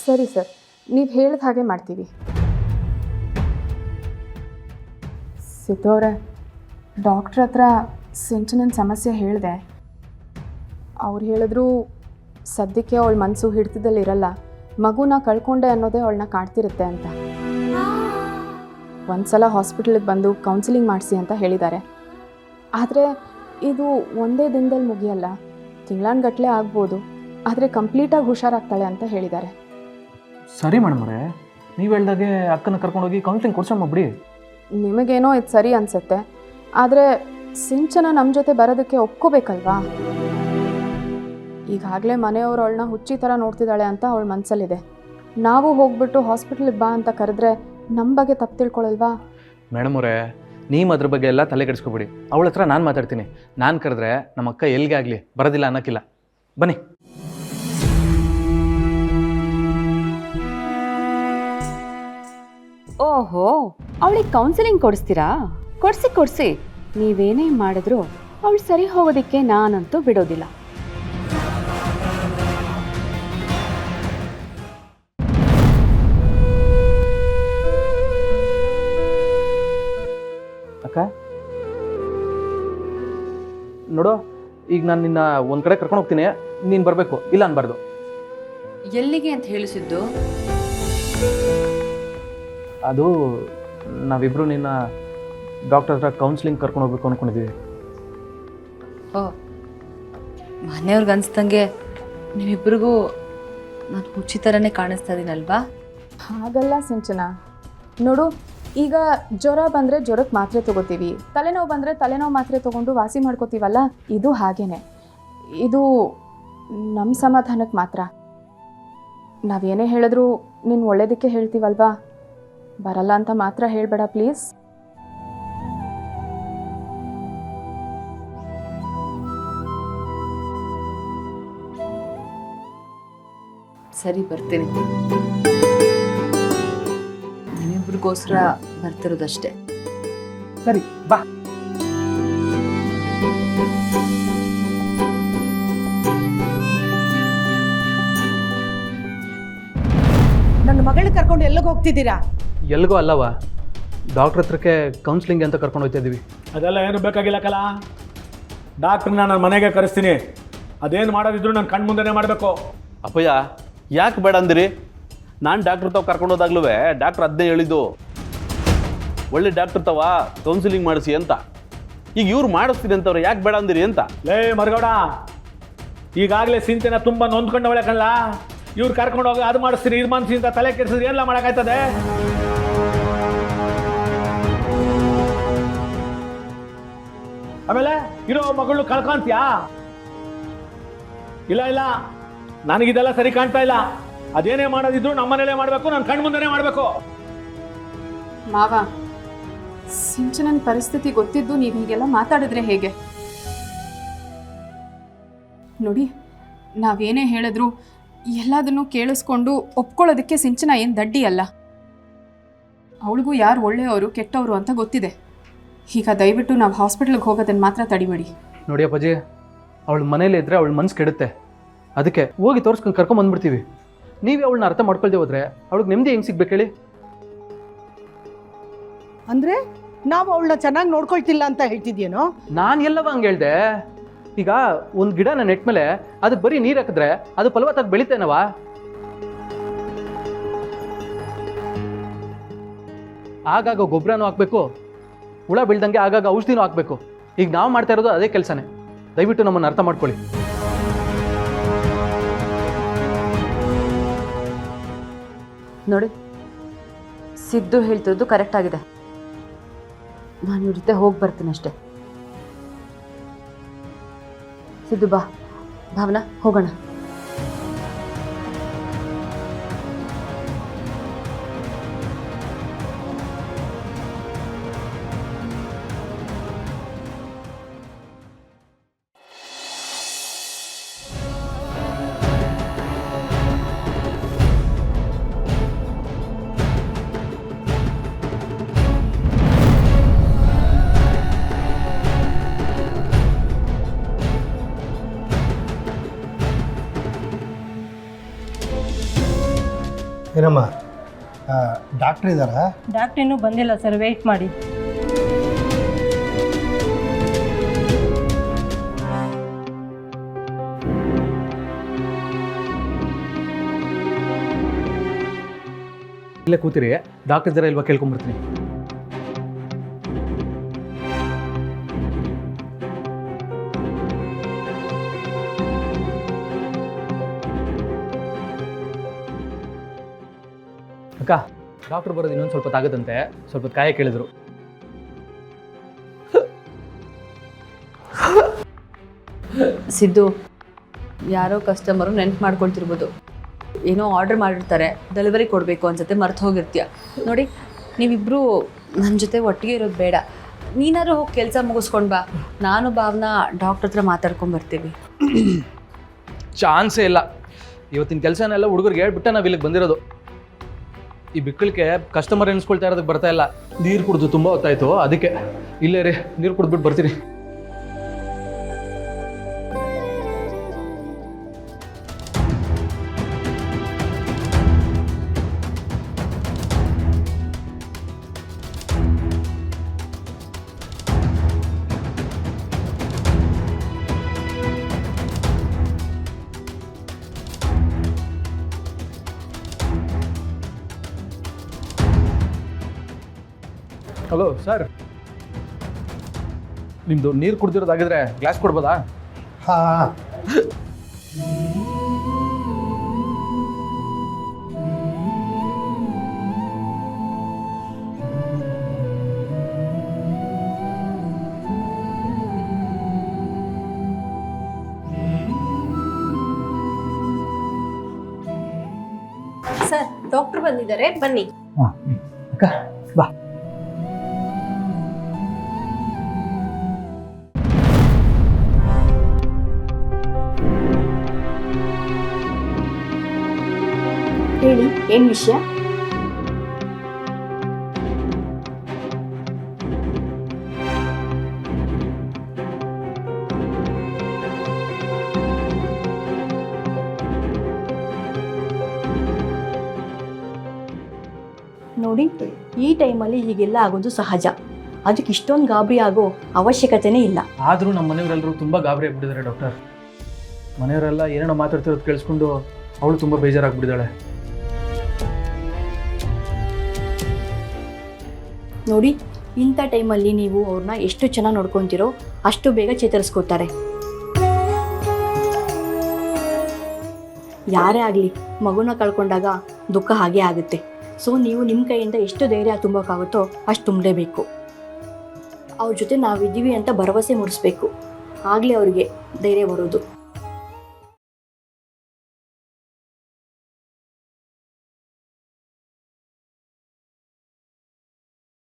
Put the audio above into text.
ಸರಿ ಸರ್, ನೀವು ಹೇಳಿದ ಹಾಗೆ ಮಾಡ್ತೀವಿ. ಸಿದ್ದು ಅವರೇ, ಡಾಕ್ಟ್ರ್ ಹತ್ರ ಸಿಂಚನನ ಸಮಸ್ಯೆ ಹೇಳಿದೆ. ಅವ್ರು ಹೇಳಿದ್ರು ಸದ್ಯಕ್ಕೆ ಅವಳ ಮನಸ್ಸು ಹಿಡಿತದಲ್ಲಿ ಇರಲ್ಲ, ಮಗುನ ಕಳ್ಕೊಂಡೆ ಅನ್ನೋದೇ ಅವಳನ್ನ ಕಾಡ್ತಿರುತ್ತೆ ಅಂತ. ಒಂದು ಸಲ ಹಾಸ್ಪಿಟಲಿಗೆ ಬಂದು ಕೌನ್ಸಿಲಿಂಗ್ ಮಾಡಿಸಿ ಅಂತ ಹೇಳಿದ್ದಾರೆ. ಆದರೆ ಇದು ಒಂದೇ ದಿನದಲ್ಲಿ ಮುಗಿಯಲ್ಲ, ತಿಂಗಳಾನ್ಗಟ್ಟಲೆ ಆಗ್ಬೋದು. ಆದರೆ ಕಂಪ್ಲೀಟಾಗಿ ಹುಷಾರಾಗ್ತಾಳೆ ಅಂತ ಹೇಳಿದ್ದಾರೆ. ಸರಿ ಮೇಡಮ್ ಅವರೇ, ನೀವು ಹೇಳ್ದಾಗೆ ಅಕ್ಕನ ಕರ್ಕೊಂಡೋಗಿ ಕೌನ್ಸಿಲಿಂಗ್ ಕೊಡ್ಸಮ್ಮ ಬಿಡಿ. ನಿಮಗೇನೋ ಇದು ಸರಿ ಅನಿಸುತ್ತೆ, ಆದರೆ ಸಿಂಚನ ನಮ್ಮ ಜೊತೆ ಬರೋದಕ್ಕೆ ಒಪ್ಕೋಬೇಕಲ್ವಾ? ಈಗಾಗಲೇ ಮನೆಯವರು ಅವಳನ್ನ ಹುಚ್ಚಿ ಥರ ನೋಡ್ತಿದ್ದಾಳೆ ಅಂತ ಅವಳ ಮನಸ್ಸಲ್ಲಿದೆ. ನಾವು ಹೋಗ್ಬಿಟ್ಟು ಹಾಸ್ಪಿಟ್ಲಿಗೆ ಬಾ ಅಂತ ಕರೆದ್ರೆ ನಮ್ಮ ಬಗ್ಗೆ ತಪ್ಪು ತಿಳ್ಕೊಳ್ಳಲ್ವಾ? ಮೇಡಮ್ ಅವರೇ, ನೀವು ಅದ್ರ ಬಗ್ಗೆ ಎಲ್ಲ ತಲೆ ಕೆಡಿಸ್ಕೊಬಿಡಿ. ಅವಳ ಹತ್ರ ನಾನು ಮಾತಾಡ್ತೀನಿ. ನಾನು ಕರೆದ್ರೆ ನಮ್ಮ ಅಕ್ಕ ಎಲ್ಲಿಗೆ ಆಗಲಿ ಬರೋದಿಲ್ಲ ಅನ್ನೋಕ್ಕಿಲ್ಲ. ಬನ್ನಿ. ಓಹೋ, ಅವಳಿಗೆ ಕೌನ್ಸಿಲಿಂಗ್ ಕೊಡಿಸ್ತೀರಾ? ಕೊಡಿಸಿ ನೀವೇನೇ ಮಾಡಿದ್ರು ಅವಳು ಸರಿ ಹೋಗೋದಕ್ಕೆ ನಾನಂತೂ ಬಿಡೋದಿಲ್ಲ. ಅಕ್ಕ ನೋಡು, ಈಗ ನಾನು ನಿನ್ನ ಒಂದು ಕಡೆ ಕರ್ಕೊಂಡು ಹೋಗ್ತೀನಿ, ನೀನು ಬರಬೇಕು, ಇಲ್ಲ ಅನ್ಬಾರ್ದು. ಎಲ್ಲಿಗೆ ಅಂತ ಹೇಳಿಸಿದ್ದು? ಅದು ನಾವಿಬ್ಬರು ನಿನ್ನ ಡಾಕ್ಟರ್ ಹತ್ರ ಕೌನ್ಸಿಲಿಂಗ್ ಕರ್ಕೊಂಡು ಹೋಗ್ಬೇಕು ಅಂದ್ಕೊಂಡಿದ್ದೀವಿ. ಓ, ಮನೆಯವ್ರಿಗೆ ಅನ್ಸ್ದಂಗೆ ನಿಮ್ಮಿಬ್ಬರಿಗೂ ನಾನು ಹುಚ್ಚಿ ಥರನೇ ಕಾಣಿಸ್ತಾ ಇದ್ದೀನಲ್ವಾ? ಹಾಗಲ್ಲ ಸಿಂಚನ. ನೋಡು, ಈಗ ಜ್ವರ ಬಂದರೆ ಜ್ವರಕ್ಕೆ ಮಾತ್ರೆ ತೊಗೋತೀವಿ, ತಲೆನೋವು ಬಂದರೆ ತಲೆನೋವು ಮಾತ್ರೆ ತೊಗೊಂಡು ವಾಸಿ ಮಾಡ್ಕೋತೀವಲ್ಲ, ಇದು ಹಾಗೇನೆ. ಇದು ನಮ್ಮ ಸಮಾಧಾನಕ್ಕೆ ಮಾತ್ರ. ನಾವೇನೇ ಹೇಳಿದ್ರು ನೀನು ಒಳ್ಳೇದಕ್ಕೆ ಹೇಳ್ತೀವಲ್ವಾ? ಬರಲ್ಲ ಅಂತ ಮಾತ್ರ ಹೇಳಬೇಡ ಪ್ಲೀಸ್. ಸರಿ, ಬರ್ತೀನಿ. ನಿಮ್ಮಿಬ್ರಿಗೋಸ್ಕರ ಬರ್ತಿರೋದಷ್ಟೇ. ಸರಿ ಬಾ. ನನ್ನ ಮಗಳನ್ನ ಕರ್ಕೊಂಡು ಎಲ್ಲಿಗೆ ಹೋಗ್ತಿದ್ದೀರಾ? ಎಲ್ಗೋ ಅಲ್ಲವ, ಡಾಕ್ಟ್ರ್ ಹತ್ರಕ್ಕೆ ಕೌನ್ಸಿಲಿಂಗ್ ಅಂತ ಕರ್ಕೊಂಡು ಹೋಗ್ತಾ ಇದ್ದೀವಿ. ಅದೆಲ್ಲ ಏನು ಬೇಕಾಗಿಲ್ಲ ಕಲ. ಡಾಕ್ಟ್ರನ್ನ ನಾನು ಮನೆಗೆ ಕರೆಸ್ತೀನಿ. ಅದೇನು ಮಾಡೋದಿದ್ರು ನನ್ನ ಕಣ್ಣು ಮುಂದೆನೇ ಮಾಡಬೇಕು. ಅಪ್ಪಯ್ಯ, ಯಾಕೆ ಬೇಡ ಅಂದಿರಿ? ನಾನು ಡಾಕ್ಟ್ರ್ ತಾವು ಕರ್ಕೊಂಡೋದಾಗ್ಲೂ ಡಾಕ್ಟ್ರ್ ಅದನ್ನೇ ಹೇಳಿದ್ದು, ಒಳ್ಳೆ ಡಾಕ್ಟ್ರ್ ತಾವ ಕೌನ್ಸಿಲಿಂಗ್ ಮಾಡಿಸಿ ಅಂತ. ಈಗ ಇವ್ರು ಮಾಡಿಸ್ತೀನಿ ಅಂತವ್ರೆ, ಯಾಕೆ ಬೇಡ ಅಂದಿರಿ ಅಂತ. ಲೇ ಮರಗೌಡ, ಈಗಾಗಲೇ ಸಿಂಚನ ತುಂಬ ನೊಂದ್ಕೊಂಡವಳೆ ಕಣ್ಲ. ಇವ್ರು ಕರ್ಕೊಂಡು ಹೋಗಿ ಅದು ಮಾಡಿಸ್ತೀನಿ ಇದು ಮಾಡಿಸಿ ಅಂತ ತಲೆ ಕೆಡಿಸಿದ್ರೆ ಏನೆಲ್ಲ ಮಾಡೋಕ್ಕಾಯ್ತದೆ? ಆಮೇಲೆ ಇರೋ ಮಗಳು ಕಳ್ಕೊಂತೀಯಾ? ಇಲ್ಲ, ನನಗಿದೆಲ್ಲ ಸರಿ ಕಾಣ್ತಾ ಇಲ್ಲ. ಅದೇನೇ ಮಾಡೋದಿದ್ರು ನಮ್ಮನೇಲೇ ಮಾಡಬೇಕು, ನನ್ನ ಕಣ್ಣು ಮುಂದೆನೇ ಮಾಡಬೇಕು. ಮಾವ, ಸಿಂಚನನ ಪರಿಸ್ಥಿತಿ ಗೊತ್ತಿದ್ದು ನೀವು ಹೀಗೆಲ್ಲ ಮಾತಾಡಿದ್ರೆ ಹೇಗೆ? ನೋಡಿ, ನಾವೇನೇ ಹೇಳಿದ್ರು ಎಲ್ಲದನ್ನು ಕೇಳಿಸ್ಕೊಂಡು ಒಪ್ಕೊಳ್ಳೋದಕ್ಕೆ ಸಿಂಚನ ಏನು ದಡ್ಡಿ ಅಲ್ಲ. ಅವಳಿಗೂ ಯಾರು ಒಳ್ಳೆಯವರು ಕೆಟ್ಟವರು ಅಂತ ಗೊತ್ತಿದೆ. ಈಗ ದಯವಿಟ್ಟು ನಾವು ಹಾಸ್ಪಿಟ್ಲಿಗೆ ಹೋಗೋದನ್ನು ಮಾತ್ರ ತಡಿಬೇಡಿ. ನೋಡಿ ಅಪ್ಪಾಜಿ, ಅವಳ ಮನೇಲಿ ಇದ್ದರೆ ಅವಳ ಮನ್ಸು ಕೆಡುತ್ತೆ. ಅದಕ್ಕೆ ಹೋಗಿ ತೋರಿಸ್ಕೊಂಡು ಕರ್ಕೊಂಬಂದ್ಬಿಡ್ತೀವಿ. ನೀವೇ ಅವಳನ್ನ ಅರ್ಥ ಮಾಡ್ಕೊಳ್ದೆ ಹೋದ್ರೆ ಅವಳಿಗೆ ನೆಮ್ಮದಿ ಹೆಂಗೆ ಸಿಗ್ಬೇಕು ಹೇಳಿ? ಅಂದ್ರೆ ನಾವು ಅವಳನ್ನ ಚೆನ್ನಾಗಿ ನೋಡ್ಕೊಳ್ತಿಲ್ಲ ಅಂತ ಹೇಳ್ತಿದ್ಯೇನೋ? ನಾನು ಎಲ್ಲವ ಹಂಗೆ ಹೇಳ್ದೆ? ಈಗ ಒಂದು ಗಿಡನ ನೆಟ್ಮೇಲೆ ಅದಕ್ಕೆ ಬರೀ ನೀರು ಹಾಕಿದ್ರೆ ಅದು ಫಲವತ್ತಾಗಿ ಬೆಳಿತೇನವ? ಆಗಾಗ ಗೊಬ್ಬರನೂ ಹಾಕಬೇಕು, ಹುಳ ಬೀಳ್ದಂಗೆ ಆಗಾಗ ಔಷಧಿನೂ ಹಾಕಬೇಕು. ಈಗ ನಾವು ಮಾಡ್ತಾ ಇರೋದು ಅದೇ ಕೆಲಸನೇ. ದಯವಿಟ್ಟು ನಮ್ಮನ್ನು ಅರ್ಥ ಮಾಡ್ಕೊಳ್ಳಿ. ನೋಡಿ, ಸಿದ್ದು ಹೇಳ್ತಿರೋದು ಕರೆಕ್ಟ್ ಆಗಿದೆ. ನಾನು ಇವ್ರ ಜೊತೆ ಹೋಗಿ ಬರ್ತೀನಿ ಅಷ್ಟೇ. ಸಿದ್ದು ಬಾ, ಭಾವನಾ ಹೋಗೋಣ. ಏನಮ್ಮ ಡಾಕ್ಟ್ರ್ ಇದ್ದಾರಾ? ಡಾಕ್ಟ್ರ್ ಇನ್ನೂ ಬಂದಿಲ್ಲ ಸರ್, ವೆಯ್ಟ್ ಮಾಡಿ. ಇಲ್ಲೇ ಕೂತಿರಿ, ಡಾಕ್ಟರ್ ಇದ್ದಾರೆ ಇಲ್ವಾ ಕೇಳ್ಕೊಂಬರ್ತೀನಿ. ಅಕ್ಕ, ಡಾಕ್ಟರ್ ಬರೋದು ಇನ್ನೊಂದು ಸ್ವಲ್ಪ ಹೊತ್ತಾಗುತ್ತಂತೆ, ಸ್ವಲ್ಪ ಕಾಯ ಕೇಳಿದ್ರು. ಸಿದ್ದು, ಯಾರೋ ಕಸ್ಟಮರು ನೆನ್ಪು ಮಾಡ್ಕೊಳ್ತಿರ್ಬೋದು. ಏನೋ ಆರ್ಡರ್ ಮಾಡಿರ್ತಾರೆ, ಡೆಲಿವರಿ ಕೊಡಬೇಕು ಅನ್ಸುತ್ತೆ, ಮರ್ತು ಹೋಗಿರ್ತೀಯ. ನೋಡಿ, ನೀವಿಬ್ಬರು ನನ್ನ ಜೊತೆ ಒಟ್ಟಿಗೆ ಇರೋದು ಬೇಡ. ನೀನಾದ್ರೂ ಹೋಗಿ ಕೆಲಸ ಮುಗಿಸ್ಕೊಂಡು ಬಾ, ನಾನು ಭಾವನಾ ಡಾಕ್ಟ್ರ್ ಹತ್ರ ಮಾತಾಡ್ಕೊಂಬರ್ತೀವಿ. ಚಾನ್ಸೇ ಇಲ್ಲ. ಇವತ್ತಿನ ಕೆಲಸನೆಲ್ಲ ಹುಡುಗರಿಗೆ ಹೇಳ್ಬಿಟ್ಟು ನಾವು ಇಲ್ಲಿಗೆ ಬಂದಿರೋದು. ಈ ಬಿಕ್ಕಳಿಗೆ ಕಸ್ಟಮರ್ ಎನ್ಸ್ಕೊಳ್ತಾ ಇರೋದಕ್ಕೆ ಬರ್ತಾ ಇಲ್ಲ. ನೀರು ಕುಡಿದು ತುಂಬ ಹೊತ್ತಾಯ್ತು, ಅದಕ್ಕೆ ಇಲ್ಲೇ ರೀ, ನೀರು ಕುಡಿದ್ಬಿಟ್ಟು ಬರ್ತೀರಿ. ಹಲೋ ಸರ್, ನಿಮ್ಮದು ನೀರು ಕುಡ್ದಿರೋದಾಗಿದ್ರೆ ಗ್ಲಾಸ್ ಕೊಡ್ಬೋದಾ? ಹಾಂ, ಸರ್, ಡಾಕ್ಟ್ರ್ ಬಂದಿದ್ದಾರೆ, ಬನ್ನಿ. ಅಕ್ಕ ಬಾ. ಹೇಳಿ, ಏನು ವಿಷಯ? ನೋಡಿ, ಈ ಟೈಮಲ್ಲಿ ಹೀಗೆಲ್ಲ ಆಗೋದು ಸಹಜ. ಅದಕ್ಕೆ ಇಷ್ಟೊಂದು ಗಾಬರಿ ಆಗೋ ಅವಶ್ಯಕತೆನೇ ಇಲ್ಲ. ಆದರೂ ನಮ್ಮ ಮನೆಯವರೆಲ್ಲರೂ ತುಂಬ ಗಾಬರಿ ಆಗ್ಬಿಟ್ಟಿದ್ದಾರೆ ಡಾಕ್ಟರ್. ಮನೆಯವರೆಲ್ಲ ಏನೇನೋ ಮಾತಾಡ್ತಿರೋದು ಕೇಳಿಸ್ಕೊಂಡು ಅವಳು ತುಂಬ ಬೇಜಾರಾಗ್ಬಿಟ್ಟಿದ್ದಾಳೆ. ನೋಡಿ, ಇಂಥ ಟೈಮಲ್ಲಿ ನೀವು ಅವ್ರನ್ನ ಎಷ್ಟು ಚೆನ್ನಾಗಿ ನೋಡ್ಕೊತೀರೋ ಅಷ್ಟು ಬೇಗ ಚೇತರಿಸ್ಕೋತಾರೆ. ಯಾರೇ ಆಗಲಿ, ಮಗುನ ಕಳ್ಕೊಂಡಾಗ ದುಃಖ ಹಾಗೇ ಆಗುತ್ತೆ. ಸೊ ನೀವು ನಿಮ್ಮ ಕೈಯಿಂದ ಎಷ್ಟು ಧೈರ್ಯ ತುಂಬೋಕ್ಕಾಗುತ್ತೋ ಅಷ್ಟು ತುಂಬಲೇಬೇಕು. ಅವ್ರ ಜೊತೆ ನಾವಿದ್ದೀವಿ ಅಂತ ಭರವಸೆ ಮೂಡಿಸ್ಬೇಕು. ಆಗಲೇ ಅವರಿಗೆ ಧೈರ್ಯ ಬರೋದು.